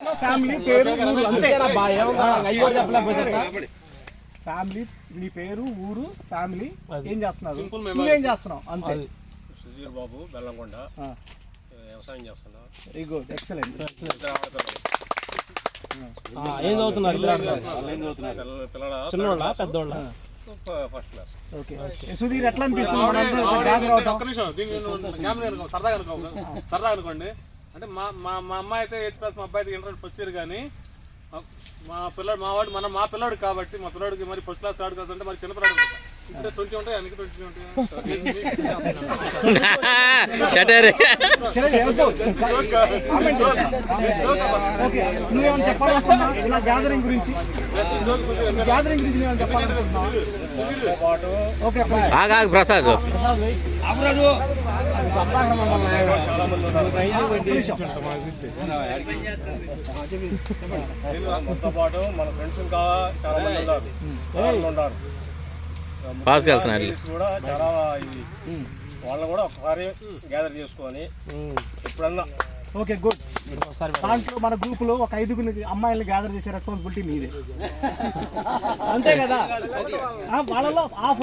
Family పేరు ఊరు అంతే. ఫ్యామిలీ నీ పేరు ఊరు ఫ్యామిలీ ఏం చేస్తున్నారు నువ్వేం చేస్తున్నావు అంతే. సుధీర్ బాబు బెల్లంకొండ వ్యవసాయం చేస్తున్నా. Very good excellent. ఏం చదువుతున్నారు పిల్లల పెద్దోళ్ళ? First class. ఓకే సుధీర్ ఎట్లా అనిపిస్తుంది సరదాగా అనుకోండి. అంటే మా అమ్మాయి అయితే 8th క్లాస్, మా అబ్బాయి అయితే ఇంటర్ ఫస్ట్ ఇయర్. కానీ మా పిల్లడు మా పిల్లడు కాబట్టి మా పిల్లడికి మరి ఫస్ట్ క్లాస్ థర్డ్ క్లాస్ అంటే మరి చిన్న పిల్లడు అంటే 20 ఉంటాయి, అనికి 20 ఉంటాయి. నువ్వేమైనా చెప్పాలనుకున్నా ఇలా గ్యాదరింగ్ గురించి? గ్యాదరింగ్ గురించి నువ్వేమైనా చెప్పాలనుకుంటున్నావు? ఓకే ప్రసాద్ మనతో పాటు మన ఫ్రెండ్స్ ఇంకా చాలా మంది ఉన్నారు. కూడా చాలా వాళ్ళని కూడా ఒకసారి గ్యాదర్ చేసుకొని ఎప్పుడన్నా. Okay good. దాంట్లో మన గ్రూప్ లో ఒక 5 అమ్మాయిల్ని గ్యాదర్ చేసే రెస్పాన్సిబిలిటీ మీదే అంతే కదా. వాళ్ళలో ఆఫ్